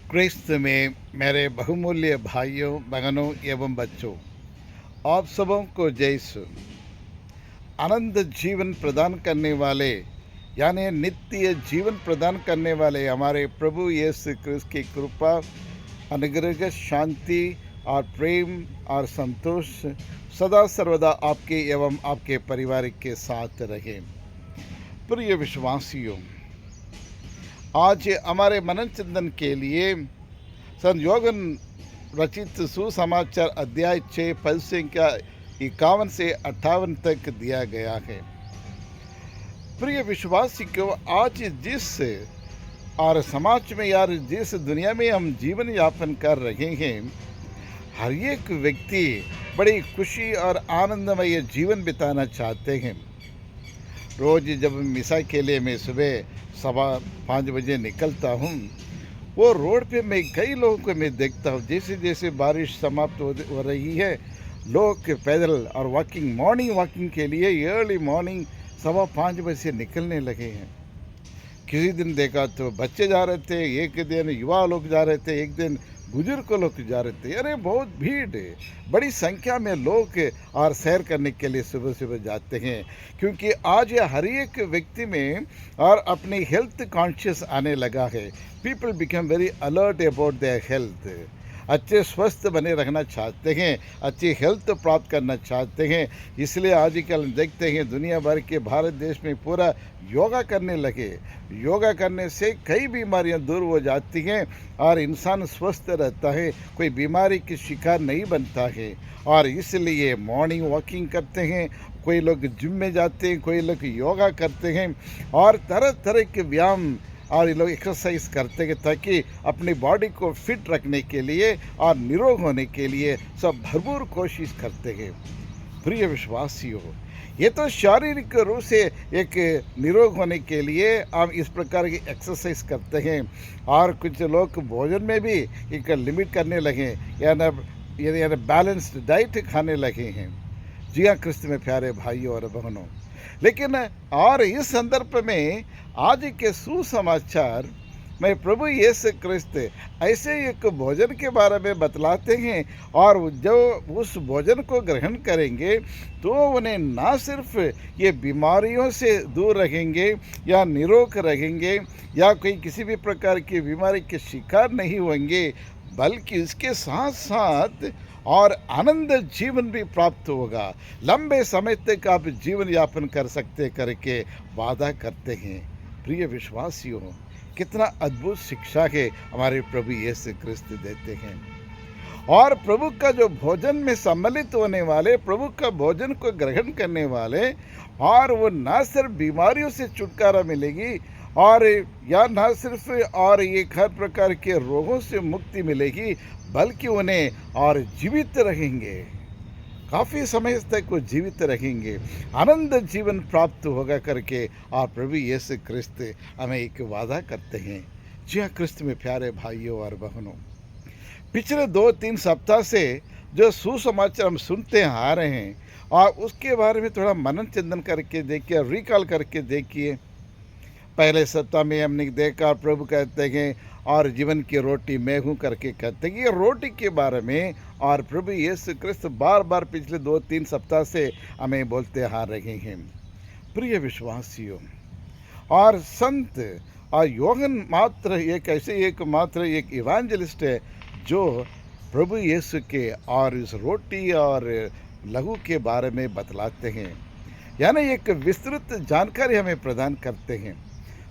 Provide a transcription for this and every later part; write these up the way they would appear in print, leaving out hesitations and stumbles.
क्रिस्त में मेरे बहुमूल्य भाइयों बहनों एवं बच्चों, आप सबों को जय यीशु। आनंद जीवन प्रदान करने वाले यानी नित्य जीवन प्रदान करने वाले हमारे प्रभु यीशु क्रिस्त की कृपा, अनुग्रह, शांति और प्रेम और संतोष सदा सर्वदा आपके एवं आपके परिवार के साथ रहे। प्रिय विश्वासियों, आज हमारे मनन चिंतन के लिए संत योगन रचित सुसमाचार अध्याय 6 पद संख्या 51 से 58 तक दिया गया है। प्रिय विश्वासी को आज जिस और समाज में यार जिस दुनिया में हम जीवन यापन कर रहे हैं, हर एक व्यक्ति बड़ी खुशी और आनंदमय जीवन बिताना चाहते हैं। रोज जब मिसा के लिए मैं सुबह 5:15 बजे निकलता हूँ, वो रोड पे मैं कई लोगों को मैं देखता हूँ। जैसे जैसे बारिश समाप्त हो रही है, लोग पैदल और मॉर्निंग वॉकिंग के लिए अर्ली मॉर्निंग 5:15 बजे से निकलने लगे हैं। किसी दिन देखा तो बच्चे जा रहे थे, एक दिन युवा लोग जा रहे थे, एक दिन बुजुर्ग लोग जा रहे थे। अरे बहुत भीड़ है, बड़ी संख्या में लोग और सैर करने के लिए सुबह सुबह जाते हैं, क्योंकि आज हर एक व्यक्ति में और अपनी हेल्थ कॉन्शियस आने लगा है। People become very alert about their health. अच्छे स्वस्थ बने रहना चाहते हैं, अच्छी हेल्थ प्राप्त करना चाहते हैं। इसलिए आजकल देखते हैं दुनिया भर के भारत देश में पूरा योगा करने लगे। योगा करने से कई बीमारियां दूर हो जाती हैं और इंसान स्वस्थ रहता है, कोई बीमारी की शिकार नहीं बनता है। और इसलिए मॉर्निंग वॉकिंग करते हैं, कोई लोग जिम में जाते हैं, कोई लोग योगा करते हैं और तरह तरह के व्यायाम और ये लोग एक्सरसाइज करते हैं, ताकि अपनी बॉडी को फिट रखने के लिए और निरोग होने के लिए सब भरपूर कोशिश करते हैं। प्रिय विश्वासियों, ये तो शारीरिक रूप से एक निरोग होने के लिए आप इस प्रकार की एक्सरसाइज करते हैं। और कुछ लोग भोजन में भी एक लिमिट करने लगे, यानी बैलेंस्ड डाइट खाने लगे हैं। जी हाँ, क्रिस्त में प्यारे भाइयों और बहनों, लेकिन और इस संदर्भ में आज के सुसमाचार में प्रभु यीशु क्रिस्त ऐसे एक भोजन के बारे में बतलाते हैं, और जो उस भोजन को ग्रहण करेंगे तो उन्हें ना सिर्फ ये बीमारियों से दूर रहेंगे या निरोग रहेंगे या कोई किसी भी प्रकार की बीमारी के शिकार नहीं होंगे, बल्कि इसके साथ साथ और आनंद जीवन भी प्राप्त होगा। लंबे समय तक आप जीवन यापन कर सकते करके वादा करते हैं। प्रिय विश्वासियों, कितना अद्भुत शिक्षा है हमारे प्रभु यीशु क्रिस्त देते हैं। और प्रभु का जो भोजन में सम्मिलित होने वाले, प्रभु का भोजन को ग्रहण करने वाले, और वो ना सिर्फ बीमारियों से छुटकारा मिलेगी और या ना सिर्फ और ये हर प्रकार के रोगों से मुक्ति मिलेगी, बल्कि उन्हें और जीवित रहेंगे, काफ़ी समय तक वो जीवित रहेंगे, आनंद जीवन प्राप्त होगा करके और प्रभु यीशु क्रिस्त हमें एक वादा करते हैं। जी हाँ, क्रिस्त में प्यारे भाइयों और बहनों, पिछले 2-3 सप्ताह से जो सुसमाचार हम सुनते आ रहे हैं, और उसके बारे में थोड़ा मनन चिंतन करके देखिए, रिकॉल करके देखिए। पहले सप्ताह में हमने देखा प्रभु कहते हैं और जीवन की रोटी मैं हूँ करके कहते हैं। ये रोटी के बारे में और प्रभु यीशु क्रिस्त बार बार पिछले 2-3 सप्ताह से हमें बोलते आ रहे हैं। प्रिय विश्वासियों, और संत और योहन मात्र एक इवांजलिस्ट है जो प्रभु यीशु के और इस रोटी और लहू के बारे में बतलाते हैं, यानी एक विस्तृत जानकारी हमें प्रदान करते हैं।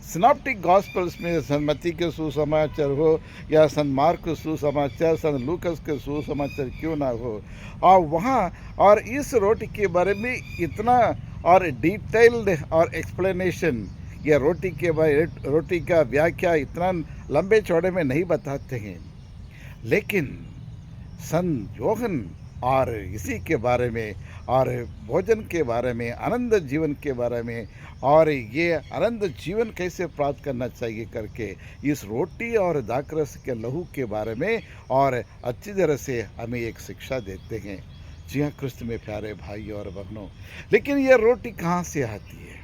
सिनॉप्टिक गॉस्पेल्स में संत मत्ती के सुसमाचार हो या संत मार्क के सुसमाचार, संत लूकस के सुसमाचार क्यों ना हो, और वहाँ और इस रोटी के बारे में इतना और डिटेल्ड और एक्सप्लेनेशन, या रोटी का व्याख्या इतना लंबे चौड़े में नहीं बताते हैं। लेकिन संत योहन और इसी के बारे में और भोजन के बारे में, आनंद जीवन के बारे में, और ये आनंद जीवन कैसे प्राप्त करना चाहिए करके इस रोटी और दाखरस के लहू के बारे में और अच्छी तरह से हमें एक शिक्षा देते हैं। जी हाँ, क्रिस्त में प्यारे भाई और बहनों, लेकिन ये रोटी कहाँ से आती है?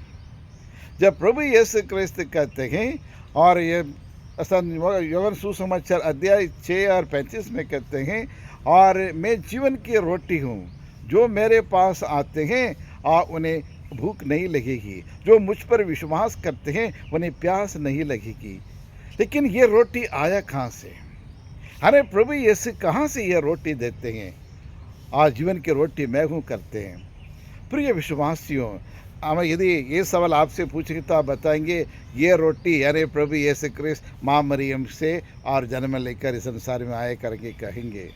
जब प्रभु यीशु क्रिस्त कहते हैं और ये योहन सुसमाचार अध्याय 6 और 35 में कहते हैं, और मैं जीवन की रोटी हूँ, जो मेरे पास आते हैं और उन्हें भूख नहीं लगेगी, जो मुझ पर विश्वास करते हैं उन्हें प्यास नहीं लगेगी। लेकिन ये रोटी आया कहाँ से? अरे प्रभु यीशु कहाँ से ये रोटी देते हैं? आज जीवन की रोटी मैं हूँ करते हैं। प्रिय विश्वासियों, हमें यदि ये सवाल आपसे पूछेंगे तो आप बताएंगे ये रोटी अरे प्रभु यीशु क्रिस्त माँ मरियम से और जन्म लेकर इस संसार में आए करके कहेंगे।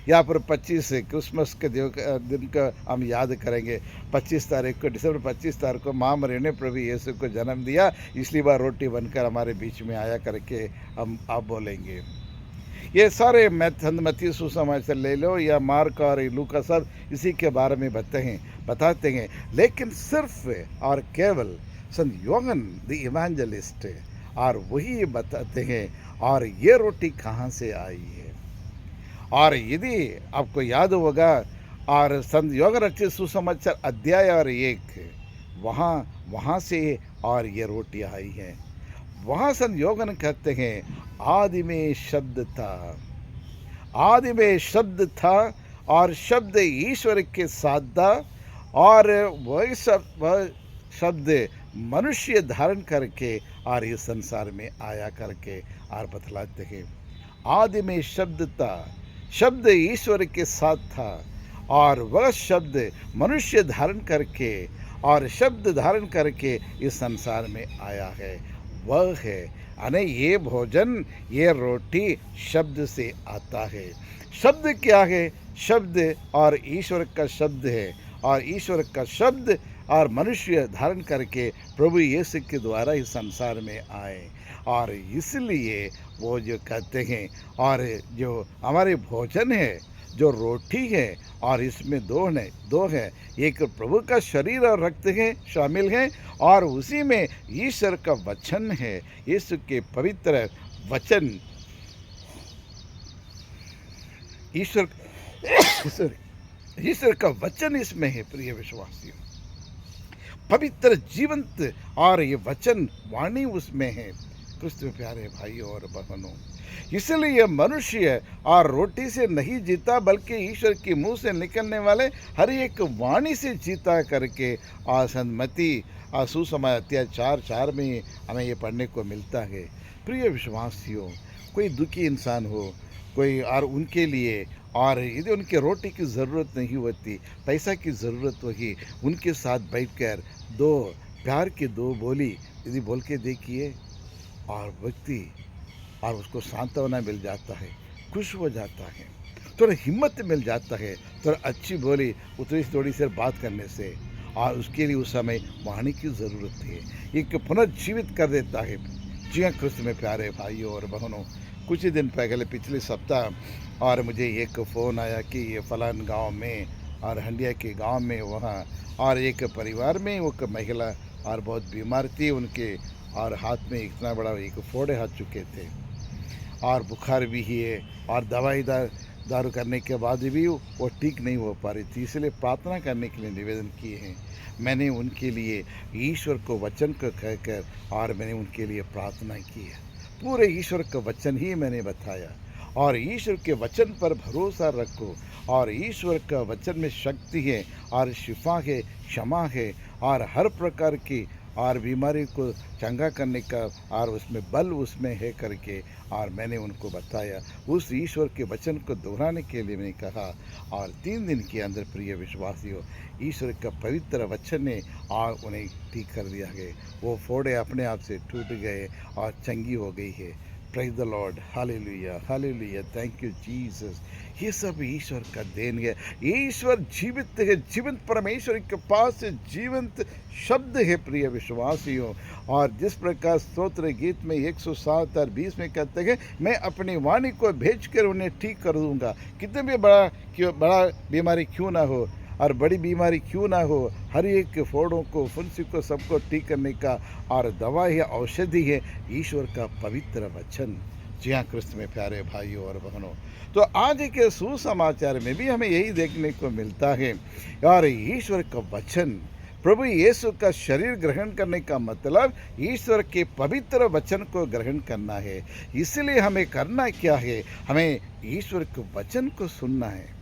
यहाँ पर 25 क्रिसमस के दिन का हम याद करेंगे। 25 तारीख को, दिसंबर 25 तारीख को माँ मरियम ने प्रभु यीशु को जन्म दिया, इसलिए वह रोटी बनकर हमारे बीच में आया करके हम आप बोलेंगे। ये सारे मत्ती सुसमाचार ले लो या मार्क और लूका, सब इसी के बारे में बताते हैं। लेकिन सिर्फ और केवल संत योहन द इवेंजलिस्ट और वही बताते हैं और ये रोटी कहाँ से आई है। और यदि आपको याद होगा, और संत योहन रचित सुसमाचार अध्याय और 1 वहाँ से और ये रोटी आई है। वहाँ संत योहन कहते हैं, आदि में शब्द था, आदि में शब्द था और शब्द ईश्वर के साथ था, और वह शब्द मनुष्य धारण करके और इस संसार में आया करके और बतलाते हैं। आदि में शब्द था, शब्द ईश्वर के साथ था, और वह शब्द मनुष्य धारण करके और शब्द धारण करके इस संसार में आया है। वह है अने ये भोजन, ये रोटी शब्द से आता है। शब्द क्या है? शब्द और ईश्वर का शब्द है, और ईश्वर का शब्द और मनुष्य धारण करके प्रभु यीशु के द्वारा इस संसार में आए। और इसलिए वो जो कहते हैं, और जो हमारे भोजन है, जो रोटी है, और इसमें दो है, एक प्रभु का शरीर और रक्त है शामिल है, और उसी में ईश्वर का वचन है, यीशु के पवित्र वचन, ईश्वर का वचन इसमें है। प्रिय विश्वासियों, पवित्र जीवंत और ये वचन वाणी उसमें है। क्रिस्त में प्यारे भाइयों और बहनों, इसलिए मनुष्य और रोटी से नहीं जीता, बल्कि ईश्वर के मुंह से निकलने वाले हर एक वाणी से जीता करके मत्ती सुसमाचार 4:4 में हमें ये पढ़ने को मिलता है। प्रिय विश्वासियों, कोई दुखी इंसान हो, कोई और उनके लिए, और यदि उनके रोटी की ज़रूरत नहीं होती, पैसा की ज़रूरत होगी, उनके साथ बैठकर प्यार की दो बोली यदि बोल के देखिए, और व्यक्ति और उसको सांत्वना मिल जाता है, खुश हो जाता है, थोड़ा हिम्मत मिल जाता है, थोड़ा अच्छी बोली थोड़ी देर बात करने से, और उसके लिए उस समय वाणी की ज़रूरत है, एक पुनर्जीवित कर देता है। जी हाँ, क्रिस्त में प्यारे भाइयों और बहनों, कुछ ही दिन पहले पिछले सप्ताह और मुझे एक फ़ोन आया कि ये फलान गांव में और हंडिया के गांव में वहाँ और एक परिवार में वो महिला और बहुत बीमार थी, उनके और हाथ में इतना बड़ा एक फोड़े आ चुके थे, और बुखार भी है, और दवाई दारू करने के बाद भी वो ठीक नहीं हो पा रही थी। इसलिए प्रार्थना करने के लिए निवेदन किए हैं। मैंने उनके लिए ईश्वर को वचन को कहकर और मैंने उनके लिए प्रार्थना की है। पूरे ईश्वर का वचन ही मैंने बताया, और ईश्वर के वचन पर भरोसा रखो, और ईश्वर का वचन में शक्ति है और शिफा है, क्षमा है, और हर प्रकार की और बीमारी को चंगा करने का और उसमें बल उसमें है करके, और मैंने उनको बताया। उस ईश्वर के वचन को दोहराने के लिए मैंने कहा, और 3 दिन के अंदर प्रिय विश्वासियों, ईश्वर का पवित्र वचन ने और उन्हें ठीक कर दिया गया। वो फोड़े अपने आप से टूट गए और चंगी हो गई है। Praise the Lord, hallelujah, hallelujah, thank you Jesus. ये सब ईश्वर का देन है। ईश्वर जीवित है, जीवंत परमेश्वर के पास जीवंत शब्द है प्रिय विश्वासियों। और जिस प्रकार स्तोत्र गीत में 107 और 20 में कहते हैं, मैं अपनी वाणी को भेजकर उन्हें ठीक कर दूंगा। कितने भी बड़ा बीमारी क्यों ना हो और बड़ी बीमारी क्यों ना हो, हर एक फोड़ों को, फुंसी को, सबको ठीक करने का और दवा है, औषधि है ईश्वर का पवित्र वचन। जी हाँ, क्रिस्त में प्यारे भाइयों और बहनों, तो आज के सुसमाचार में भी हमें यही देखने को मिलता है, और ईश्वर का वचन प्रभु यीशु का शरीर ग्रहण करने का मतलब ईश्वर के पवित्र वचन को ग्रहण करना है। इसलिए हमें करना क्या है? हमें ईश्वर के वचन को सुनना है,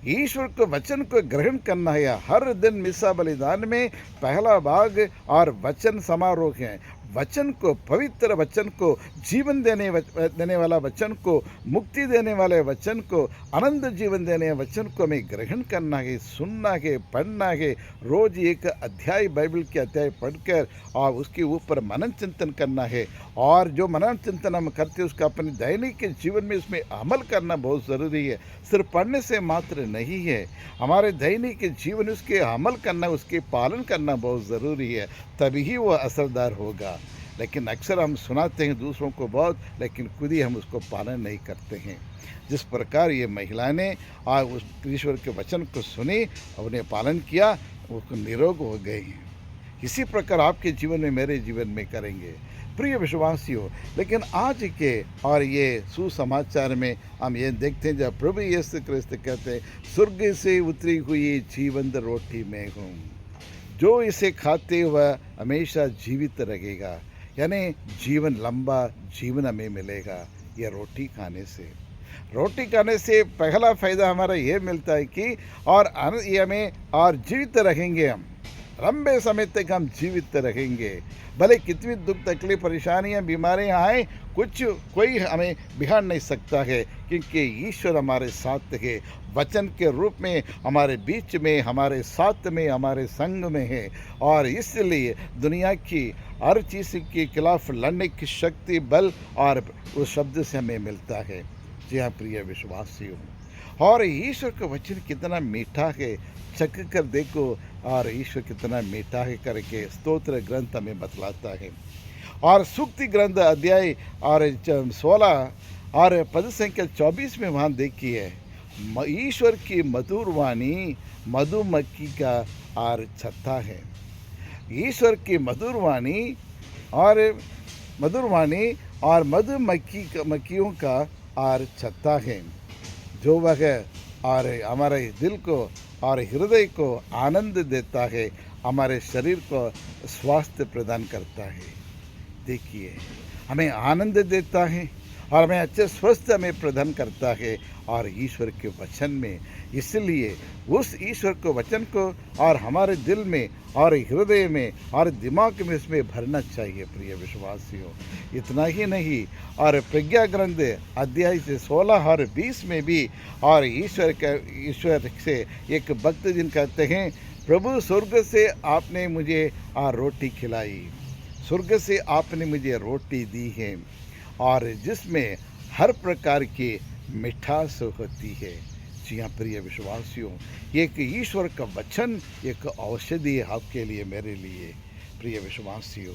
ईश्वर के वचन को ग्रहण करना है। हर दिन मिसा बलिदान में पहला भाग और वचन समारोह है। वचन को, पवित्र वचन को, जीवन देने वाला वचन को, मुक्ति देने वाले वचन को, आनंद जीवन देने वचन को हमें ग्रहण करना है, सुनना है, पढ़ना है। रोज एक अध्याय, बाइबल के अध्याय पढ़कर और उसके ऊपर मनन चिंतन करना है। और जो मनन चिंतन हम करते हैं उसका अपने दैनिक जीवन में उसमें अमल करना बहुत ज़रूरी है। सिर्फ पढ़ने से मात्र नहीं है, हमारे दैनिक जीवन उसके अमल करना, उसके पालन करना बहुत ज़रूरी है, तभी ही वो असरदार होगा। लेकिन अक्सर हम सुनाते हैं दूसरों को बहुत, लेकिन खुद ही हम उसको पालन नहीं करते हैं। जिस प्रकार ये महिला ने आज उस ईश्वर के वचन को सुनी और उन्हें पालन किया, वो निरोग हो गई। इसी प्रकार आपके जीवन में, मेरे जीवन में करेंगे प्रिय विश्वासियों। लेकिन आज के और ये सुसमाचार में हम ये देखते हैं जब प्रभु यीशु क्रिस्त कहते हैं, स्वर्ग से उतरी हुई जीवंत रोटी मैं हूँ, जो इसे खाते हुए हमेशा जीवित रहेगा। यानी जीवन, लंबा जीवन हमें मिलेगा यह रोटी खाने से। रोटी खाने से पहला फ़ायदा हमारा ये मिलता है कि और ये हमें और जीवित रहेंगे, हम लंबे समय तक हम जीवित रहेंगे। भले कितनी दुख तकलीफ, परेशानियाँ, बीमारियाँ आए, कोई हमें बिगाड़ नहीं सकता है, क्योंकि ईश्वर हमारे साथ है, वचन के रूप में हमारे बीच में, हमारे साथ में, हमारे संग में है। और इसलिए दुनिया की हर चीज़ के खिलाफ लड़ने की शक्ति, बल और उस शब्द से हमें मिलता है। जी हाँ प्रिय विश्वासियों, और ईश्वर का वचन कितना मीठा है, चख कर देखो और ईश्वर कितना मीठा है करके स्तोत्र ग्रंथ हमें बतलाता है। और सूक्ति ग्रंथ अध्याय और 16 और पद संख्या 24 में वहाँ देखिए, ईश्वर की मधुर वाणी मधुमक्खी का और छत्ता है। ईश्वर की मधुर वाणी और मधुमक्खियों का और छत्ता है, जो वह और हमारे दिल को और हृदय को आनंद देता है, हमारे शरीर को स्वास्थ्य प्रदान करता है। देखिए, हमें आनंद देता है और हमें अच्छे स्वस्थ हमें प्रदान करता है और ईश्वर के वचन में। इसलिए उस ईश्वर के वचन को और हमारे दिल में और हृदय में और दिमाग में इसमें भरना चाहिए प्रिय विश्वासियों। इतना ही नहीं, और प्रज्ञा ग्रंथ अध्याय से 16 और 20 में भी और ईश्वर से एक भक्त जिन कहते हैं, प्रभु स्वर्ग से आपने मुझे रोटी खिलाई, स्वर्ग से आपने मुझे रोटी दी है और जिसमें हर प्रकार की मिठास होती है। जी हाँ प्रिय विश्वासियों, एक ईश्वर का वचन एक औषधि है आपके लिए, मेरे लिए प्रिय विश्वासियों।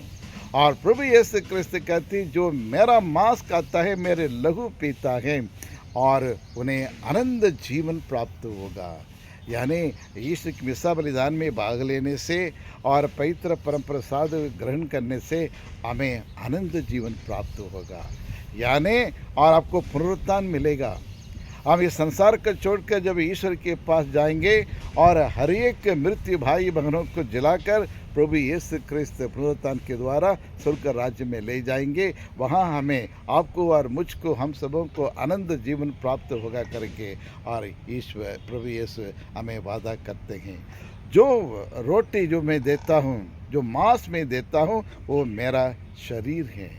और प्रभु यीशु क्रिस्त कहते, जो मेरा मांस खाता है, मेरे लहू पीता है और उन्हें आनंद जीवन प्राप्त होगा। यानी ईश्वर की मिसा बलिदान में भाग लेने से और पवित्र परम प्रसाद ग्रहण करने से हमें आनंद जीवन प्राप्त होगा। यानी और आपको पुनरुत्थान मिलेगा। हम इस संसार को छोड़कर जब ईश्वर के पास जाएंगे और हर एक मृत्यु भाई बहनों को जलाकर प्रभु यीशु क्रिस्त पुनरुत्थान के द्वारा स्वर्ग राज्य में ले जाएंगे, वहाँ हमें, आपको और मुझको, हम सबों को आनंद जीवन प्राप्त होगा करके और ईश्वर प्रभु यीशु हमें वादा करते हैं। जो रोटी जो मैं देता हूँ, जो मांस मैं देता हूँ, वो मेरा शरीर है।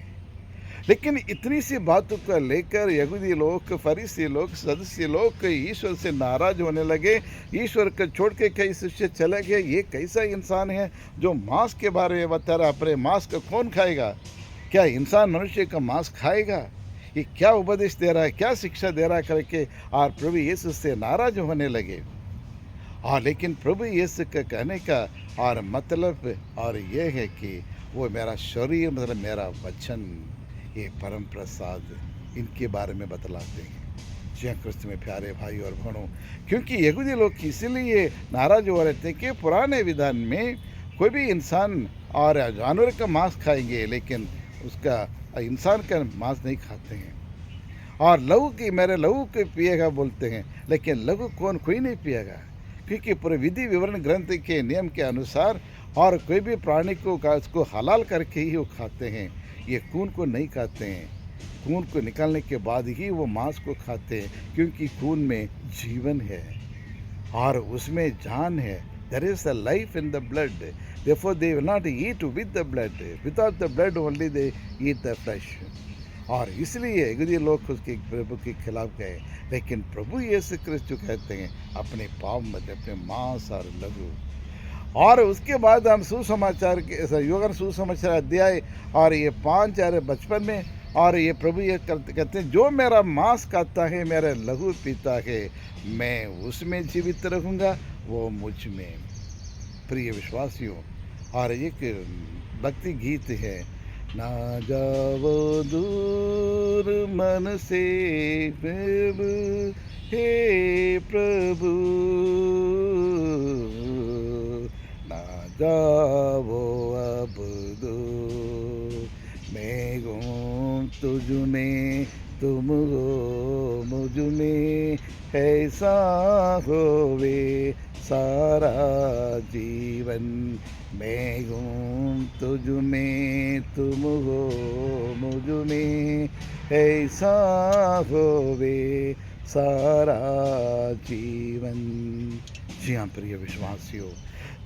लेकिन इतनी सी बातों को लेकर यहूदी लोग, फरीसी लोग, सदस्य लोग ईश्वर से नाराज होने लगे। ईश्वर को छोड़ के कई शिष्य चले गए। ये कैसा इंसान है जो मांस के बारे में बता रहा, अपने मांस को कौन खाएगा? क्या इंसान मनुष्य का मांस खाएगा? ये क्या उपदेश दे रहा है, क्या शिक्षा दे रहा है करके और प्रभु यीशु से नाराज होने लगे। हाँ, लेकिन प्रभु यीशु का कहने का और मतलब और ये है कि वो मेरा शरीर, मतलब मेरा वचन, ये परम प्रसाद, इनके बारे में बतलाते हैं। जी हाँ क्रिस्त में प्यारे भाई और बहनों, क्योंकि यहूदी लोग इसीलिए नाराज हो रहे थे कि पुराने विधान में कोई भी इंसान और जानवर का मांस खाएंगे, लेकिन उसका इंसान का मांस नहीं खाते हैं। और लहू की, मेरे लहू के पिएगा बोलते हैं, लेकिन लहू कोई नहीं पिएगा, क्योंकि पूरे विधि विवरण ग्रंथ के नियम के अनुसार और कोई भी प्राणी को उसको हलाल करके ही वो खाते हैं, ये खून को नहीं खाते हैं। खून को निकालने के बाद ही वो मांस को खाते हैं, क्योंकि खून में जीवन है और उसमें जान है। There is a life in the blood, therefore they will not eat with the blood, without the blood only they eat the flesh। और इसलिए यहूदी लोग उसके प्रभु के खिलाफ गए, लेकिन प्रभु यीशु क्रिस्त जो कहते हैं अपने पाप मत, अपने मांस और लहू। और उसके बाद हम सुसमाचार के योगन सुसमाचार अध्याय और ये 5:55 में, और ये प्रभु ये कहते हैं, जो मेरा मांस खाता है, मेरा लहू पीता है, मैं उसमें जीवित रहूँगा, वो मुझ में। प्रिय विश्वासियों, और एक भक्ति गीत है, ना जाओ दूर मन से प्रभु, हे प्रभु, ना जाओ अब दूर, मैं हूँ तुझ में, तुम हो मुझ में, ऐसा होवे सारा जीवन। मैं हूँ तुझ में, तुम हो मुझ में, ऐसा होवे सारा जीवन। जी हाँ प्रिय विश्वासियों,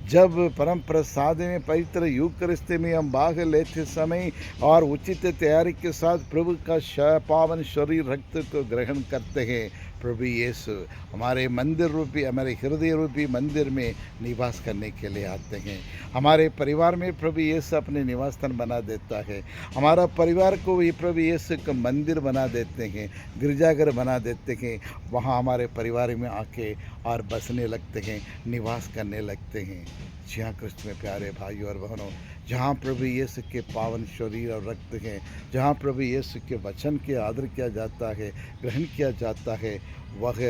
जब परम प्रसाद में पवित्र यूकरिस्त में हम भाग लेते समय और उचित तैयारी के साथ प्रभु का पावन शरीर रक्त को ग्रहण करते हैं, प्रभु यीशु हमारे मंदिर रूपी, हमारे हृदय रूपी मंदिर में निवास करने के लिए आते हैं। हमारे परिवार में प्रभु यीशु अपने निवास स्थान बना देता है। हमारा परिवार को भी प्रभु यीशु का मंदिर बना देते हैं, गिरजाघर बना देते हैं। वहाँ हमारे परिवार में आके और बसने लगते हैं, निवास करने लगते हैं। जी हाँ कृष्ण में प्यारे भाइयों और बहनों, जहाँ प्रभु यीशु के पावन शरीर और रक्त हैं, जहाँ प्रभु यीशु के वचन के आदर किया जाता है, ग्रहण किया जाता है, वह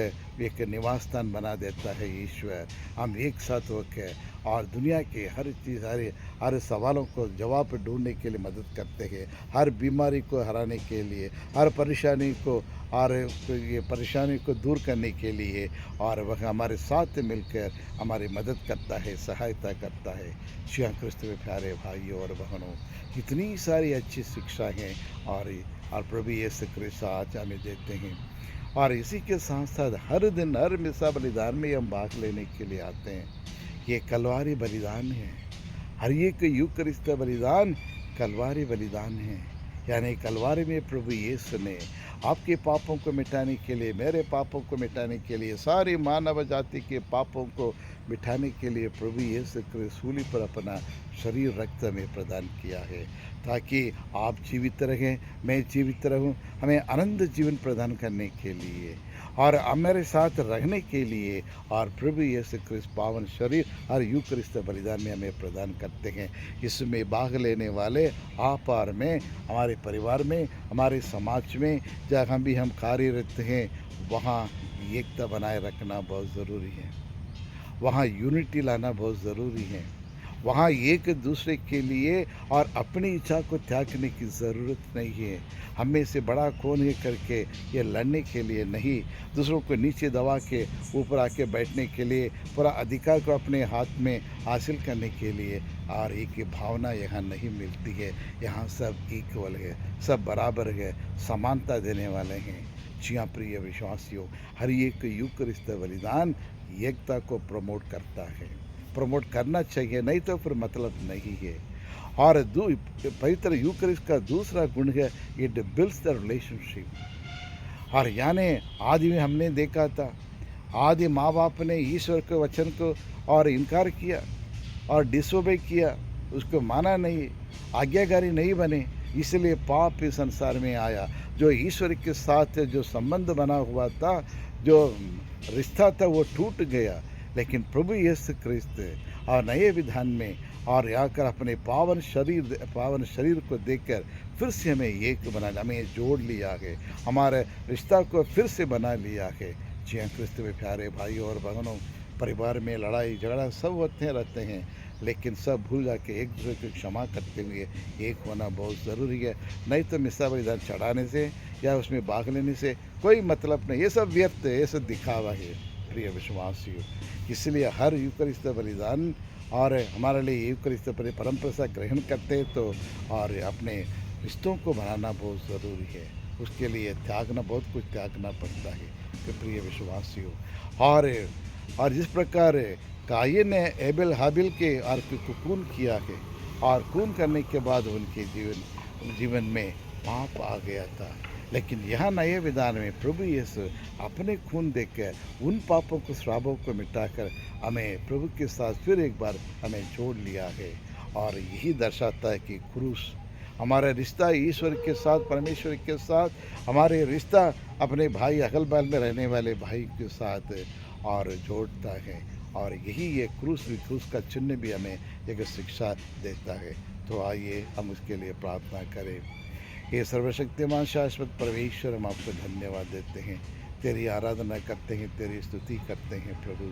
एक निवास स्थान बना देता है ईश्वर। हम एक साथ होकर और दुनिया के हर चीज़, हर सवालों को जवाब ढूंढने के लिए मदद करते हैं, हर बीमारी को हराने के लिए, हर परेशानी को और ये परेशानी को दूर करने के लिए, और वह हमारे साथ मिलकर हमारी मदद करता है, सहायता करता है। श्री कृष्ण में प्यारे भाइयों और बहनों, कितनी सारी अच्छी शिक्षा हैं और प्रभु यीशु क्रिस्त आज हमें देते हैं। और इसी के साथ साथ हर दिन हर मिसा बलिदान में हम भाग लेने के लिए आते हैं। ये कलवारी बलिदान है, हर एक यूकरिस्त बलिदान कलवारी बलिदान है। यानी कलवारी में प्रभु यीशु ने आपके पापों को मिटाने के लिए, मेरे पापों को मिटाने के लिए, सारी मानव जाति के पापों को मिटाने के लिए प्रभु यीशु क्रिस्त सूली पर अपना शरीर रक्त में प्रदान किया है, ताकि आप जीवित रहें, मैं जीवित रहूं, हमें अनंत जीवन प्रदान करने के लिए और हमारे साथ रहने के लिए। और प्रभु यीशु क्रिस्त पावन शरीर और यूकरिस्त बलिदान में हमें प्रदान करते हैं। इसमें भाग लेने वाले आप और मैं, हमारे परिवार में, हमारे समाज में, जहाँ भी हम कार्यरत हैं, वहाँ एकता बनाए रखना बहुत ज़रूरी है, वहाँ यूनिटी लाना बहुत ज़रूरी है, वहाँ एक दूसरे के लिए और अपनी इच्छा को त्यागने की ज़रूरत नहीं है। हमें से बड़ा कौन है करके ये लड़ने के लिए नहीं, दूसरों को नीचे दबा के ऊपर आके बैठने के लिए, पूरा अधिकार को अपने हाथ में हासिल करने के लिए। और एक भावना यहाँ नहीं मिलती है। यहाँ सब इक्वल है, सब बराबर है, समानता देने वाले हैं। जी हाँ प्रिय विश्वासियों, हर एक यूकरिस्त बलिदान एकता को प्रमोट करता है, प्रमोट करना चाहिए, नहीं तो फिर मतलब नहीं है। और पवित्र यूकरिस्त का दूसरा गुण है, इट बिल्ड्स द रिलेशनशिप। और यानी आदि में हमने देखा था, आदि माँ बाप ने ईश्वर के वचन को और इनकार किया और डिसोबे किया, उसको माना नहीं, आज्ञाकारी नहीं बने, इसलिए पाप इस संसार में आया। जो ईश्वर के साथ जो संबंध बना हुआ था, जो रिश्ता था, वो टूट गया। लेकिन प्रभु यीशु क्रिस्त और नए विधान में और आकर अपने पावन शरीर को देखकर फिर से हमें एक बना, हमें जोड़ लिया है, हमारे रिश्ता को फिर से बना लिया है। जी हाँ क्रिस्त में प्यारे भाइयों और बहनों, परिवार में लड़ाई झगड़ा सब होते रहते हैं, लेकिन सब भूल जाके एक दूसरे को क्षमा करते हुए एक होना बहुत ज़रूरी है। नहीं तो मिसा बलिदान चढ़ाने से या उसमें भाग लेने से कोई मतलब नहीं, ये सब व्यर्थ है, ये सब दिखावा है। प्रिय विश्वासियों। इसलिए हर यूकरिस्त बलिदान और हमारे लिए यूकरिस्त परम प्रसाद ग्रहण करते हैं तो और अपने रिश्तों को बनाना बहुत ज़रूरी है। उसके लिए त्यागना, बहुत कुछ त्यागना पड़ता है कि प्रिय विश्वासियों। और जिस प्रकार कायन ने एबेल हाबिल के और को खून किया है और खून करने के बाद उनके जीवन में पाप आ गया था, लेकिन यहाँ नए विधान में प्रभु यीशु अपने खून देकर उन पापों को, श्रापों को मिटाकर हमें प्रभु के साथ फिर एक बार हमें जोड़ लिया है। और यही दर्शाता है कि क्रूस हमारा रिश्ता ईश्वर के साथ, परमेश्वर के साथ, हमारे रिश्ता अपने भाई अगल बगल में रहने वाले भाई के साथ और जोड़ता है। और यही ये क्रूस का चिन्ह भी हमें एक शिक्षा देता है। तो आइए हम उसके लिए प्रार्थना करें। हे सर्वशक्तिमान शाश्वत परमेश्वर, हम आपको धन्यवाद देते हैं, तेरी आराधना करते हैं, तेरी स्तुति करते हैं प्रभु।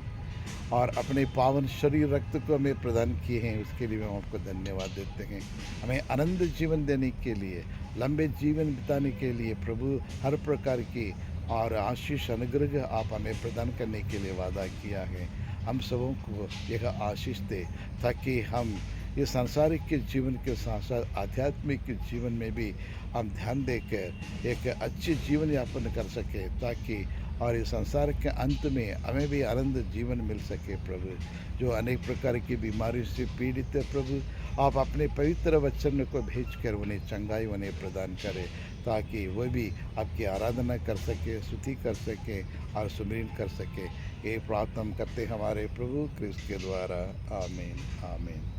और अपने पावन शरीर रक्त को हमें प्रदान किए हैं, उसके लिए हम आपको धन्यवाद देते हैं। हमें आनंद जीवन देने के लिए, लंबे जीवन बिताने के लिए प्रभु हर प्रकार की और आशीष अनुग्रह आप हमें प्रदान करने के लिए वादा किया है। हम सबों को यह आशीष दे ताकि हम ये सांसारिक के जीवन के साथ साथ आध्यात्मिक जीवन में भी हम ध्यान देकर एक अच्छे जीवन यापन कर सके, ताकि और इस संसार के अंत में हमें भी आनंद जीवन मिल सके प्रभु। जो अनेक प्रकार की बीमारी से पीड़ित है प्रभु, आप अपने पवित्र वचन को भेजकर उन्हें चंगाई उन्हें प्रदान करें, ताकि वह भी आपकी आराधना कर सके, स्तुति कर सके और सुमिरन कर सके। ये प्रार्थना हम करते हमारे प्रभु क्रिस्त के द्वारा। आमीन आमीन।